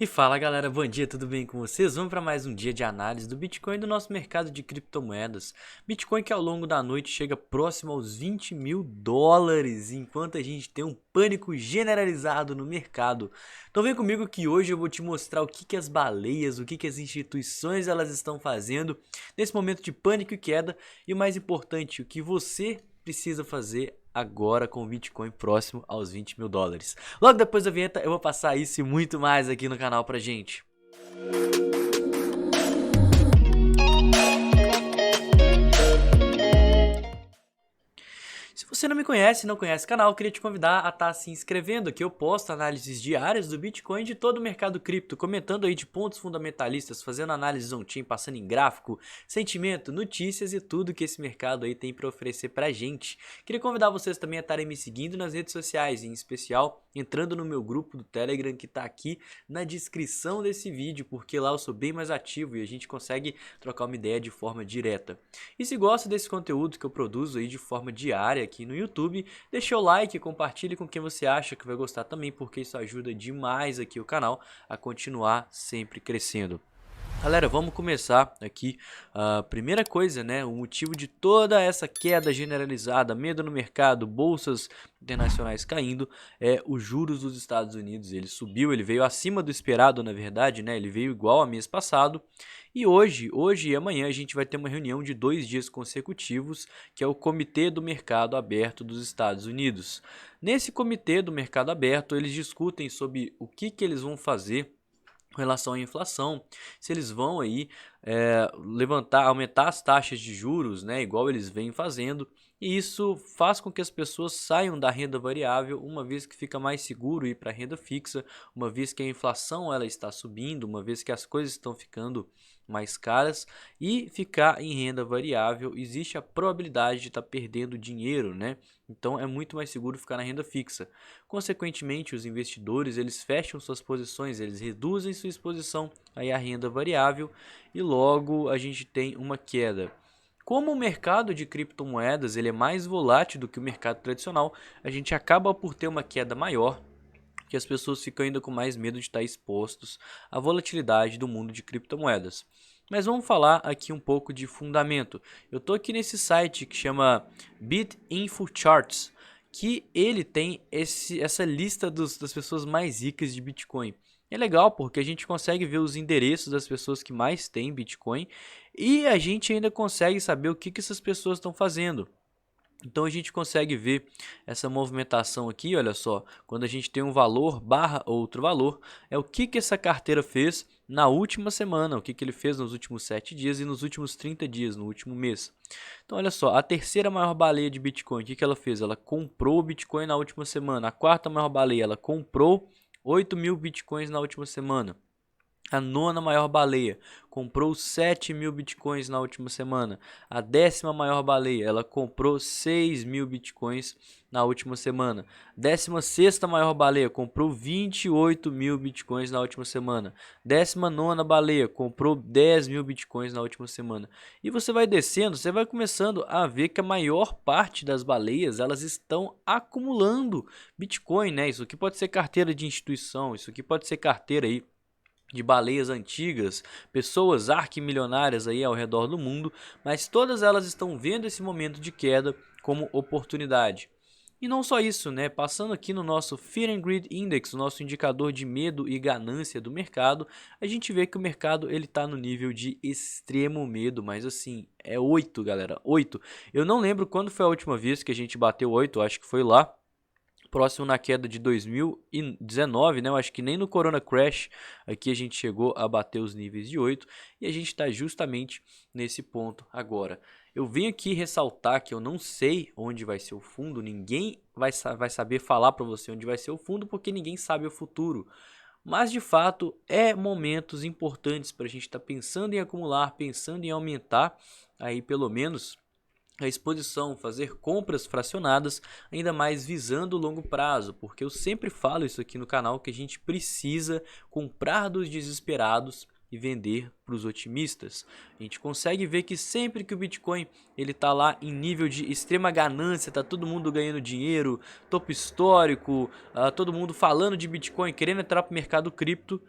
E fala galera, bom dia, tudo bem com vocês? Vamos para mais um dia de análise do Bitcoin e do nosso mercado de criptomoedas. Bitcoin que ao longo da noite chega próximo aos 20 mil dólares, enquanto a gente tem um pânico generalizado no mercado. Então vem comigo que hoje eu vou te mostrar o que as baleias, o que as instituições elas estão fazendo nesse momento de pânico e queda e o mais importante, o que você precisa fazer agora com o Bitcoin próximo aos 20 mil dólares. Logo depois da vinheta eu vou passar isso e muito mais aqui no canal pra gente. Se você não me conhece, não conhece o canal, eu queria te convidar a estar se inscrevendo aqui. Eu posto análises diárias do Bitcoin e de todo o mercado cripto, comentando aí de pontos fundamentalistas, fazendo análise on-chain, passando em gráfico, sentimento, notícias e tudo que esse mercado aí tem para oferecer pra gente. Queria convidar vocês também a estarem me seguindo nas redes sociais, em especial entrando no meu grupo do Telegram que está aqui na descrição desse vídeo, porque lá eu sou bem mais ativo e a gente consegue trocar uma ideia de forma direta. E se gosta desse conteúdo que eu produzo aí de forma diária aqui no YouTube, deixa o like, compartilhe com quem você acha que vai gostar também, porque isso ajuda demais aqui o canal a continuar sempre crescendo. Galera, vamos começar aqui. A primeira coisa, né, o motivo de toda essa queda generalizada, medo no mercado, bolsas internacionais caindo, é os juros dos Estados Unidos. Ele subiu, ele veio acima do esperado, na verdade, né? Ele veio igual a mês passado. E hoje e amanhã a gente vai ter uma reunião de 2 dias consecutivos, que é o Comitê do Mercado Aberto dos Estados Unidos. Nesse Comitê do Mercado Aberto, eles discutem sobre o que eles vão fazer com relação à inflação, se eles vão aí aumentar as taxas de juros, né, igual eles vêm fazendo, e isso faz com que as pessoas saiam da renda variável, uma vez que fica mais seguro ir para a renda fixa, uma vez que a inflação ela está subindo, uma vez que as coisas estão ficando mais caras, e ficar em renda variável existe a probabilidade de estar perdendo dinheiro, né? Então é muito mais seguro ficar na renda fixa. Consequentemente, os investidores eles fecham suas posições, eles reduzem sua exposição aí à renda variável e logo a gente tem uma queda. Como o mercado de criptomoedas ele é mais volátil do que o mercado tradicional, a gente acaba por ter uma queda maior, que as pessoas ficam ainda com mais medo de estar expostos à volatilidade do mundo de criptomoedas. Mas vamos falar aqui um pouco de fundamento. Eu estou aqui nesse site que chama BitInfoCharts, que ele tem essa lista das pessoas mais ricas de Bitcoin. É legal porque a gente consegue ver os endereços das pessoas que mais têm Bitcoin e a gente ainda consegue saber o que essas pessoas estão fazendo. Então a gente consegue ver essa movimentação aqui, olha só, quando a gente tem um valor barra outro valor, é o que essa carteira fez na última semana, o que ele fez nos últimos 7 dias e nos últimos 30 dias, no último mês. Então olha só, a terceira maior baleia de Bitcoin, o que ela fez? Ela comprou o Bitcoin na última semana. A quarta maior baleia, ela comprou 8 mil Bitcoins na última semana. A nona maior baleia comprou 7 mil bitcoins na última semana. A 10ª maior baleia, ela comprou 6 mil bitcoins na última semana. 16ª maior baleia comprou 28 mil bitcoins na última semana. 19ª baleia comprou 10 mil bitcoins na última semana. E você vai descendo, você vai começando a ver que a maior parte das baleias elas estão acumulando bitcoin, né? Isso aqui pode ser carteira de instituição, isso aqui pode ser carteira aí de baleias antigas, pessoas arquimilionárias aí ao redor do mundo, mas todas elas estão vendo esse momento de queda como oportunidade. E não só isso, né? Passando aqui no nosso Fear and Greed Index, o nosso indicador de medo e ganância do mercado, a gente vê que o mercado ele está no nível de extremo medo, mas assim, é 8, galera, 8. Eu não lembro quando foi a última vez que a gente bateu 8, acho que foi lá próximo na queda de 2019, né? Eu acho que nem no Corona Crash aqui a gente chegou a bater os níveis de 8 e a gente está justamente nesse ponto agora. Eu vim aqui ressaltar que eu não sei onde vai ser o fundo, ninguém vai saber falar para você onde vai ser o fundo porque ninguém sabe o futuro. Mas de fato é momentos importantes para a gente estar pensando em acumular, pensando em aumentar aí pelo menos a exposição, fazer compras fracionadas, ainda mais visando o longo prazo, porque eu sempre falo isso aqui no canal que a gente precisa comprar dos desesperados e vender para os otimistas. A gente consegue ver que sempre que o Bitcoin ele tá lá em nível de extrema ganância, tá todo mundo ganhando dinheiro, topo histórico, todo mundo falando de Bitcoin, querendo entrar para o mercado cripto,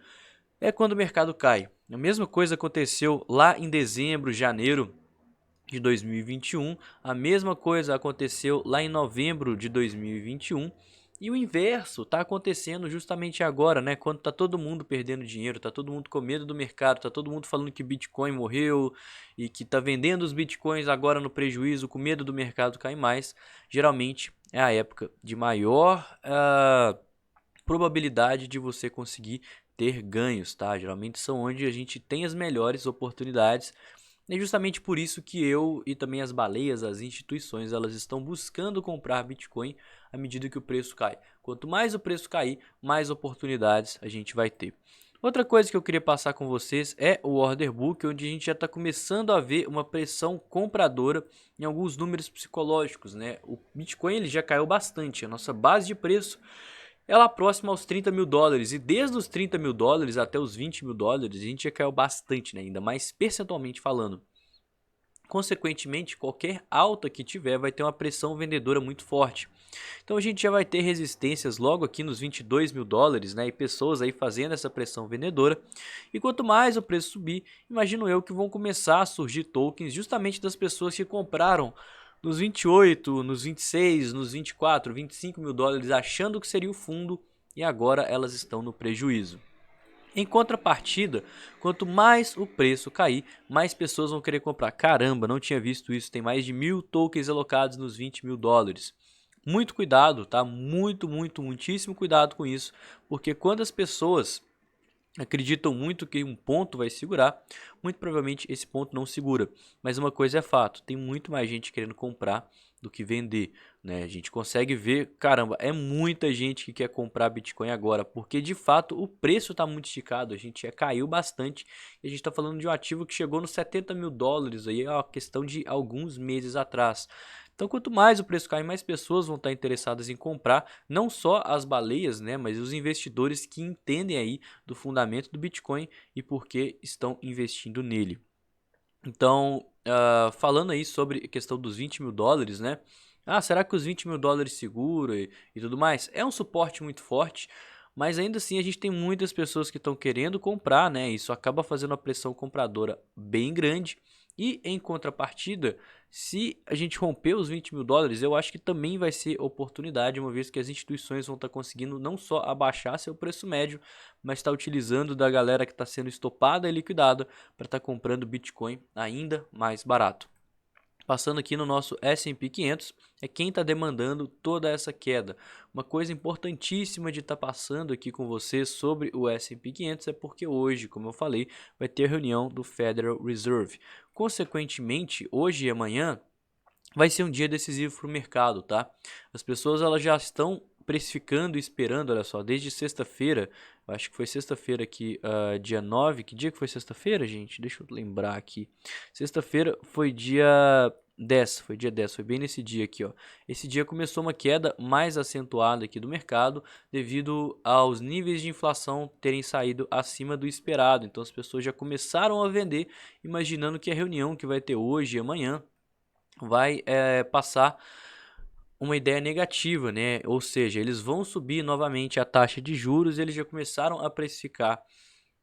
é quando o mercado cai. A mesma coisa aconteceu lá em dezembro, janeiro de 2021, a mesma coisa aconteceu lá em novembro de 2021. E o inverso está acontecendo justamente agora, né? Quando tá todo mundo perdendo dinheiro, tá todo mundo com medo do mercado, tá todo mundo falando que Bitcoin morreu e que tá vendendo os Bitcoins agora no prejuízo, com medo do mercado cair mais. Geralmente é a época de maior probabilidade de você conseguir ter ganhos, tá? Geralmente são onde a gente tem as melhores oportunidades. É justamente por isso que eu e também as baleias, as instituições, elas estão buscando comprar Bitcoin à medida que o preço cai. Quanto mais o preço cair, mais oportunidades a gente vai ter. Outra coisa que eu queria passar com vocês é o order book, onde a gente já está começando a ver uma pressão compradora em alguns números psicológicos, né? O Bitcoin ele já caiu bastante, a nossa base de preço ela próxima aos 30 mil dólares. E desde os 30 mil dólares até os 20 mil dólares, a gente já caiu bastante, né? Ainda mais percentualmente falando. Consequentemente, qualquer alta que tiver vai ter uma pressão vendedora muito forte. Então a gente já vai ter resistências logo aqui nos 22 mil dólares, né? E pessoas aí fazendo essa pressão vendedora. E quanto mais o preço subir, imagino eu que vão começar a surgir tokens justamente das pessoas que compraram nos 28, nos 26, nos 24, 25 mil dólares, achando que seria o fundo e agora elas estão no prejuízo. Em contrapartida, quanto mais o preço cair, mais pessoas vão querer comprar. Caramba, não tinha visto isso, tem mais de 1.000 tokens alocados nos 20 mil dólares. Muito cuidado, tá? Muitíssimo cuidado com isso, porque quando as pessoas acreditam muito que um ponto vai segurar, muito provavelmente esse ponto não segura. Mas uma coisa é fato, tem muito mais gente querendo comprar do que vender, né? A gente consegue ver, caramba, é muita gente que quer comprar Bitcoin agora, porque de fato o preço está muito esticado, a gente já caiu bastante e a gente está falando de um ativo que chegou nos 70 mil dólares, aí é uma questão de alguns meses atrás. Então, quanto mais o preço cai, mais pessoas vão estar interessadas em comprar, não só as baleias, né, mas os investidores que entendem aí do fundamento do Bitcoin e por que estão investindo nele. Então, falando aí sobre a questão dos 20 mil dólares, né? Ah, será que os 20 mil dólares segura e tudo mais? É um suporte muito forte, mas ainda assim a gente tem muitas pessoas que estão querendo comprar, né? Isso acaba fazendo uma pressão compradora bem grande. E em contrapartida, se a gente romper os 20 mil dólares, eu acho que também vai ser oportunidade, uma vez que as instituições vão estar conseguindo não só abaixar seu preço médio, mas está utilizando da galera que está sendo estopada e liquidada para estar comprando Bitcoin ainda mais barato. Passando aqui no nosso S&P 500, é quem está demandando toda essa queda. Uma coisa importantíssima de estar passando aqui com você sobre o S&P 500 é porque hoje, como eu falei, vai ter reunião do Federal Reserve. Consequentemente, hoje e amanhã vai ser um dia decisivo para o mercado, tá? As pessoas elas já estão precificando e esperando, olha só, desde sexta-feira, acho que foi sexta-feira aqui, dia 9. Que dia que foi sexta-feira, gente? Deixa eu lembrar aqui. Sexta-feira foi dia 10, foi bem nesse dia aqui, ó. Esse dia começou uma queda mais acentuada aqui do mercado devido aos níveis de inflação terem saído acima do esperado. Então as pessoas já começaram a vender, imaginando que a reunião que vai ter hoje e amanhã vai passar uma ideia negativa, né? Ou seja, eles vão subir novamente a taxa de juros, eles já começaram a precificar.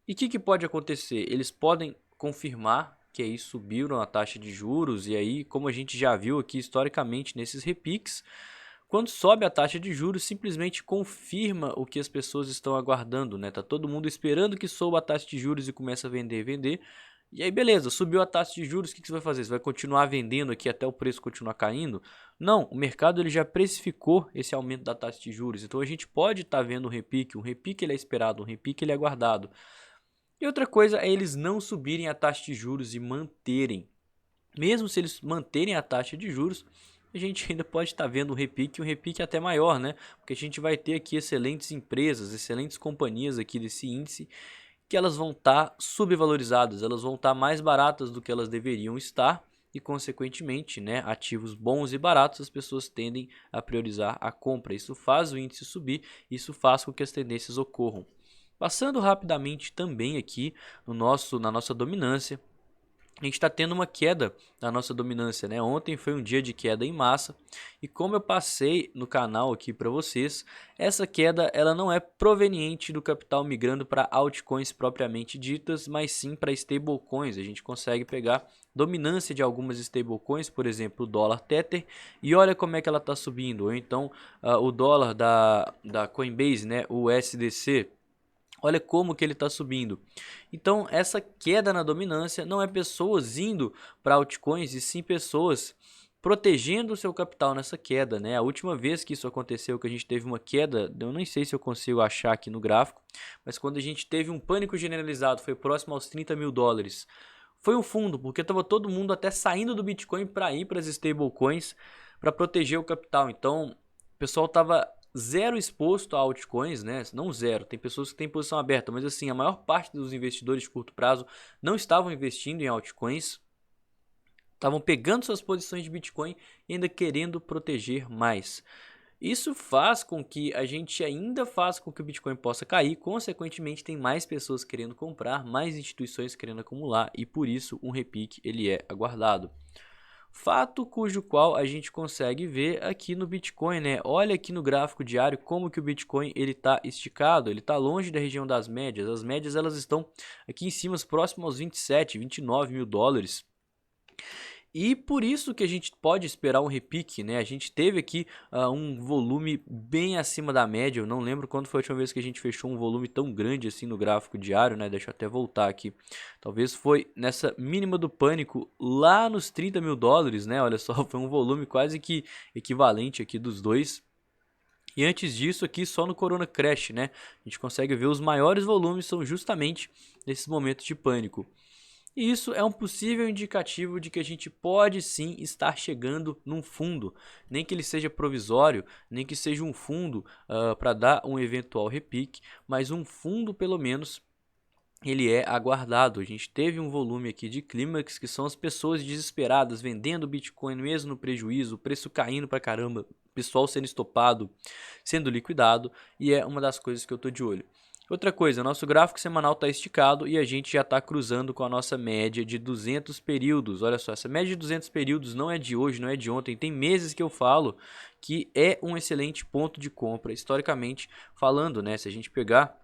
E o que pode acontecer? Eles podem confirmar que aí subiram a taxa de juros, e aí, como a gente já viu aqui historicamente nesses repiques, quando sobe a taxa de juros, simplesmente confirma o que as pessoas estão aguardando, né? Tá todo mundo esperando que suba a taxa de juros e começa a vender. E aí, beleza, subiu a taxa de juros, o que você vai fazer? Você vai continuar vendendo aqui até o preço continuar caindo? Não, o mercado ele já precificou esse aumento da taxa de juros. Então a gente pode estar vendo um repique ele é esperado, um repique ele é aguardado. E outra coisa é eles não subirem a taxa de juros e manterem. Mesmo se eles manterem a taxa de juros, a gente ainda pode estar vendo um repique até maior, né? Porque a gente vai ter aqui excelentes empresas, excelentes companhias aqui desse índice, que elas vão estar subvalorizadas, elas vão estar mais baratas do que elas deveriam estar e, consequentemente, né, ativos bons e baratos, as pessoas tendem a priorizar a compra. Isso faz o índice subir, isso faz com que as tendências ocorram. Passando rapidamente também aqui na nossa dominância, a gente está tendo uma queda na nossa dominância, né? Ontem foi um dia de queda em massa e como eu passei no canal aqui para vocês, essa queda ela não é proveniente do capital migrando para altcoins propriamente ditas, mas sim para stablecoins. A gente consegue pegar dominância de algumas stablecoins, por exemplo, o dólar Tether, e olha como é que ela está subindo. Ou então o dólar da Coinbase, né? O USDC. Olha como que ele está subindo. Então, essa queda na dominância não é pessoas indo para altcoins, e sim pessoas protegendo o seu capital nessa queda, né? A última vez que isso aconteceu, que a gente teve uma queda, eu nem sei se eu consigo achar aqui no gráfico, mas quando a gente teve um pânico generalizado, foi próximo aos 30 mil dólares. Foi um fundo, porque estava todo mundo até saindo do Bitcoin para ir para as stablecoins para proteger o capital. Então, o pessoal estava zero exposto a altcoins, né? Não zero, tem pessoas que têm posição aberta, mas assim, a maior parte dos investidores de curto prazo não estavam investindo em altcoins, estavam pegando suas posições de Bitcoin e ainda querendo proteger mais. Isso faz com que a gente ainda faça com que o Bitcoin possa cair, consequentemente tem mais pessoas querendo comprar, mais instituições querendo acumular e por isso um repique ele é aguardado. Fato cujo qual a gente consegue ver aqui no Bitcoin, né? Olha aqui no gráfico diário como que o Bitcoin ele está esticado, ele está longe da região das médias. As médias elas estão aqui em cima, próximo aos 27, 29 mil dólares. E por isso que a gente pode esperar um repique, né? A gente teve aqui um volume bem acima da média. Eu não lembro quando foi a última vez que a gente fechou um volume tão grande assim no gráfico diário, né? Deixa eu até voltar aqui. Talvez foi nessa mínima do pânico lá nos 30 mil dólares, né? Olha só, foi um volume quase que equivalente aqui dos dois. E antes disso aqui só no Corona Crash, né? A gente consegue ver os maiores volumes são justamente nesses momentos de pânico. E isso é um possível indicativo de que a gente pode sim estar chegando num fundo, nem que ele seja provisório, nem que seja um fundo para dar um eventual repique, mas um fundo pelo menos ele é aguardado. A gente teve um volume aqui de clímax, que são as pessoas desesperadas vendendo Bitcoin mesmo no prejuízo, o preço caindo pra caramba, pessoal sendo estopado, sendo liquidado, e é uma das coisas que eu tô de olho. Outra coisa, nosso gráfico semanal está esticado e a gente já está cruzando com a nossa média de 200 períodos. Olha só, essa média de 200 períodos não é de hoje, não é de ontem. Tem meses que eu falo que é um excelente ponto de compra, historicamente falando, né? Se a gente pegar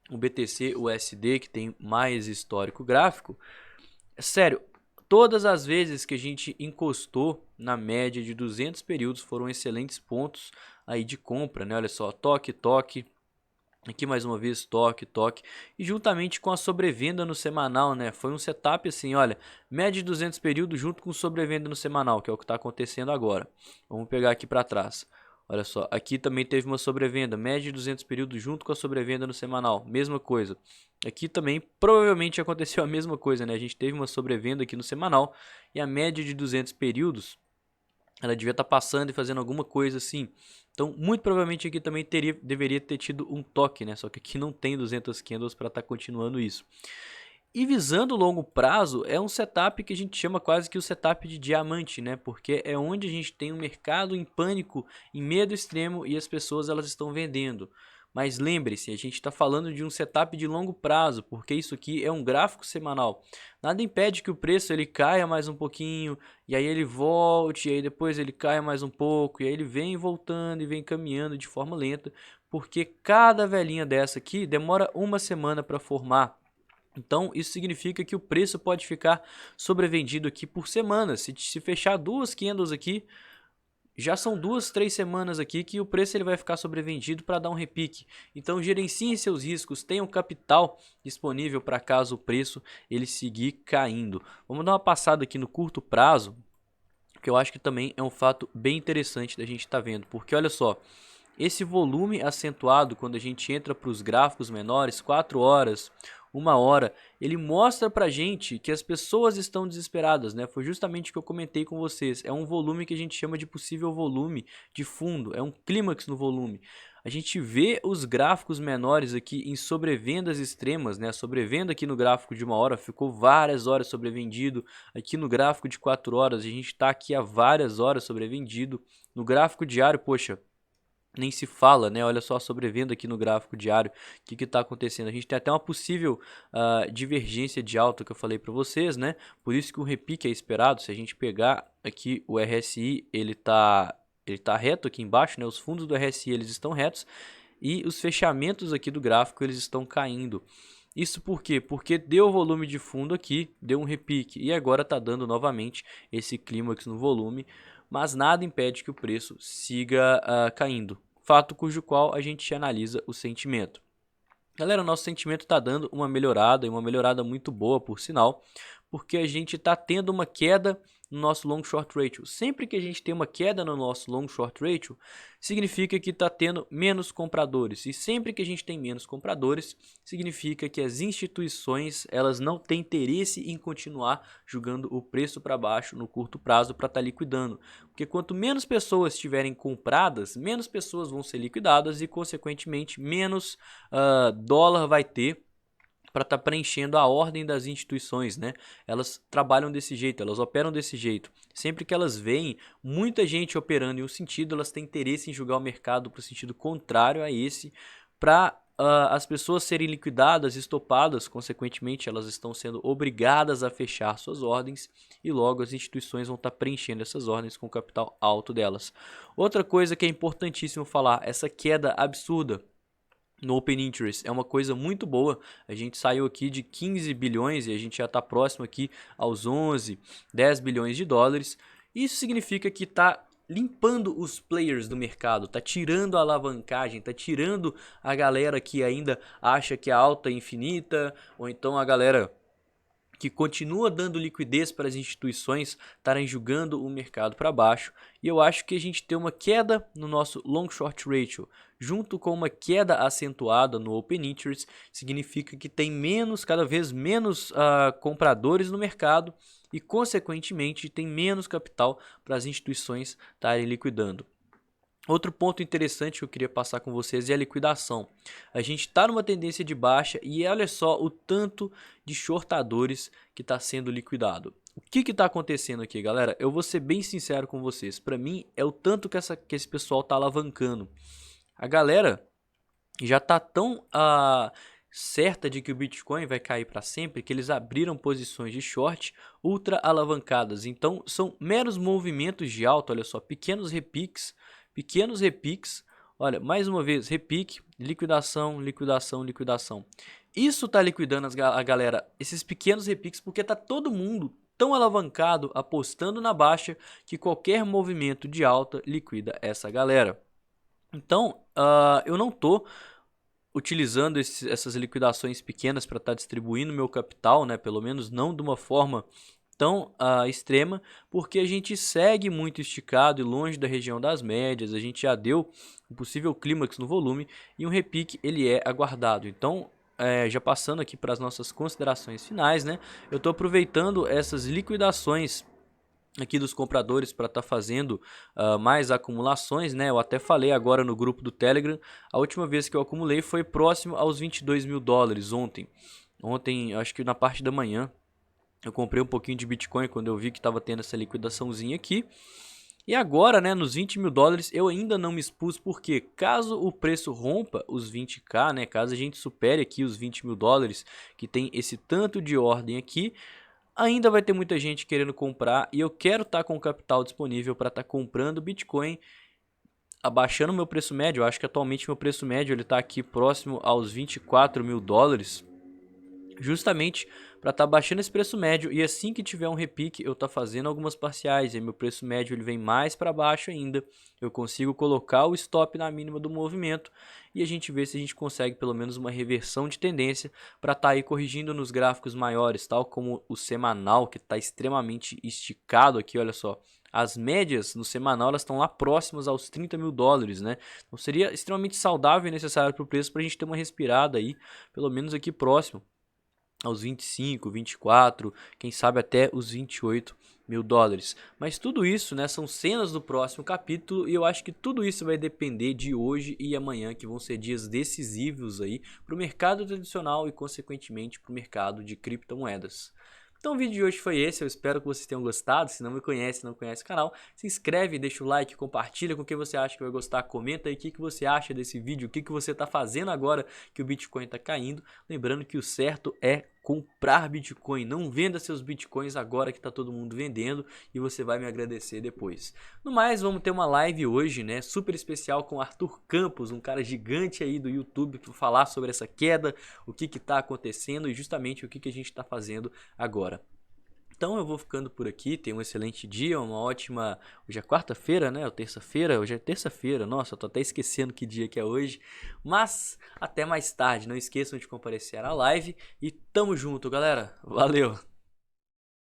o BTC USD, que tem mais histórico gráfico, sério, todas as vezes que a gente encostou na média de 200 períodos foram excelentes pontos aí de compra, né? Olha só, toque, toque. Aqui mais uma vez, toque, toque. E juntamente com a sobrevenda no semanal, né? Foi um setup assim, olha, média de 200 períodos junto com sobrevenda no semanal, que é o que está acontecendo agora. Vamos pegar aqui para trás. Olha só, aqui também teve uma sobrevenda, média de 200 períodos junto com a sobrevenda no semanal, mesma coisa. Aqui também provavelmente aconteceu a mesma coisa, né? A gente teve uma sobrevenda aqui no semanal e a média de 200 períodos ela devia estar passando e fazendo alguma coisa assim. Então, muito provavelmente aqui também deveria ter tido um toque, né? Só que aqui não tem 200 candles para estar continuando isso. E visando o longo prazo, é um setup que a gente chama quase que o setup de diamante, né? Porque é onde a gente tem um mercado em pânico, em medo extremo e as pessoas elas estão vendendo. Mas lembre-se, a gente está falando de um setup de longo prazo, porque isso aqui é um gráfico semanal. Nada impede que o preço ele caia mais um pouquinho, e aí ele volte, e aí depois ele caia mais um pouco, e aí ele vem voltando e vem caminhando de forma lenta, porque cada velhinha dessa aqui demora uma semana para formar. Então, isso significa que o preço pode ficar sobrevendido aqui por semana. Se fechar duas candles aqui, já são 2, 3 semanas aqui que o preço ele vai ficar sobrevendido para dar um repique. Então gerenciem seus riscos, tenham capital disponível para caso o preço ele seguir caindo. Vamos dar uma passada aqui no curto prazo, que eu acho que também é um fato bem interessante da gente estar vendo. Porque olha só, esse volume acentuado quando a gente entra para os gráficos menores, 4 horas, 1 hora, ele mostra pra gente que as pessoas estão desesperadas, né? Foi justamente o que eu comentei com vocês. É um volume que a gente chama de possível volume de fundo, é um clímax no volume. A gente vê os gráficos menores aqui em sobrevendas extremas, né? A sobrevenda aqui no gráfico de 1 hora ficou várias horas sobrevendido. Aqui no gráfico de 4 horas, a gente está aqui há várias horas sobrevendido. No gráfico diário, poxa, nem se fala, né? Olha só a sobrevenda aqui no gráfico diário, o que está acontecendo. A gente tem até uma possível divergência de alta que eu falei para vocês, né? Por isso que o repique é esperado. Se a gente pegar aqui o RSI, ele tá reto aqui embaixo, né? Os fundos do RSI eles estão retos e os fechamentos aqui do gráfico eles estão caindo. Isso por quê? Porque deu volume de fundo aqui, deu um repique e agora está dando novamente esse clímax no volume, mas nada impede que o preço siga caindo. Fato cujo qual a gente analisa o sentimento. Galera, o nosso sentimento está dando uma melhorada, e uma melhorada muito boa, por sinal, porque a gente está tendo uma queda no nosso long short ratio. Sempre que a gente tem uma queda no nosso long short ratio, significa que está tendo menos compradores. E sempre que a gente tem menos compradores, significa que as instituições elas não têm interesse em continuar jogando o preço para baixo no curto prazo para estar liquidando. Porque quanto menos pessoas estiverem compradas, menos pessoas vão ser liquidadas e, consequentemente, menos dólar vai ter para estar preenchendo a ordem das instituições, né? Elas trabalham desse jeito, elas operam desse jeito. Sempre que elas veem muita gente operando em um sentido, elas têm interesse em julgar o mercado para o sentido contrário a esse, para as pessoas serem liquidadas, estopadas, consequentemente elas estão sendo obrigadas a fechar suas ordens e logo as instituições vão estar preenchendo essas ordens com o capital alto delas. Outra coisa que é importantíssimo falar, essa queda absurda no Open Interest é uma coisa muito boa. A gente saiu aqui de 15 bilhões e a gente já está próximo aqui aos 11, 10 bilhões de dólares. Isso significa que está limpando os players do mercado, está tirando a alavancagem, está tirando a galera que ainda acha que a alta é infinita, ou então a galera que continua dando liquidez para as instituições estarem julgando o mercado para baixo. E eu acho que a gente tem uma queda no nosso long short ratio, junto com uma queda acentuada no open interest, significa que tem cada vez menos compradores no mercado e, consequentemente, tem menos capital para as instituições estarem liquidando. Outro ponto interessante que eu queria passar com vocês é a liquidação. A gente está numa tendência de baixa e olha só o tanto de shortadores que está sendo liquidado. O que está acontecendo aqui, galera? Eu vou ser bem sincero com vocês. Para mim, é o tanto que esse pessoal está alavancando. A galera já está tão certa de que o Bitcoin vai cair para sempre que eles abriram posições de short ultra alavancadas. Então, são meros movimentos de alta, olha só, pequenos repiques. Olha, mais uma vez, repique, liquidação, liquidação, liquidação. Isso tá liquidando a galera, esses pequenos repiques, porque tá todo mundo tão alavancado, apostando na baixa, que qualquer movimento de alta liquida essa galera. Então, eu não tô utilizando essas liquidações pequenas para estar distribuindo meu capital, né? Pelo menos não de uma forma tão extrema, porque a gente segue muito esticado e longe da região das médias. A gente já deu um possível clímax no volume e um repique ele é aguardado. Então, já passando aqui para as nossas considerações finais, né? Eu estou aproveitando essas liquidações aqui dos compradores para estar fazendo mais acumulações, né? Eu até falei agora no grupo do Telegram, a última vez que eu acumulei foi próximo aos 22 mil dólares ontem. Ontem, acho que na parte da manhã, eu comprei um pouquinho de Bitcoin quando eu vi que estava tendo essa liquidaçãozinha aqui. E agora, né, nos 20 mil dólares, eu ainda não me expus, porque caso o preço rompa os 20k, né, caso a gente supere aqui os 20 mil dólares, que tem esse tanto de ordem aqui, ainda vai ter muita gente querendo comprar e eu quero estar com o capital disponível para estar comprando Bitcoin, abaixando meu preço médio. Eu acho que atualmente meu preço médio ele está aqui próximo aos 24 mil dólares, justamente para estar baixando esse preço médio e assim que tiver um repique eu tá fazendo algumas parciais e meu preço médio ele vem mais para baixo ainda, eu consigo colocar o stop na mínima do movimento e a gente vê se a gente consegue pelo menos uma reversão de tendência para estar aí corrigindo nos gráficos maiores, tal como o semanal que está extremamente esticado aqui, olha só. As médias no semanal elas estão lá próximas aos 30 mil dólares, né? Então seria extremamente saudável e necessário para o preço para a gente ter uma respirada aí, pelo menos aqui próximo aos 25, 24, quem sabe até os 28 mil dólares. Mas tudo isso, né, são cenas do próximo capítulo e eu acho que tudo isso vai depender de hoje e amanhã, que vão ser dias decisivos aí para o mercado tradicional e consequentemente para o mercado de criptomoedas. Então o vídeo de hoje foi esse, eu espero que vocês tenham gostado. Se não me conhece, não conhece o canal, se inscreve, deixa o like, compartilha com quem você acha que vai gostar, comenta aí o que você acha desse vídeo, o que você está fazendo agora que o Bitcoin está caindo. Lembrando que o certo é comprar Bitcoin, não venda seus Bitcoins agora que está todo mundo vendendo e você vai me agradecer depois. No mais, vamos ter uma live hoje, né, super especial com Arthur Campos, um cara gigante aí do YouTube, para falar sobre essa queda, o que está acontecendo e justamente o que a gente está fazendo agora. Então eu vou ficando por aqui, tenha um excelente dia, uma ótima... Hoje é quarta-feira, né? Ou terça-feira? Hoje é terça-feira, nossa, eu tô até esquecendo que dia que é hoje. Mas até mais tarde, não esqueçam de comparecer à live e tamo junto, galera. Valeu!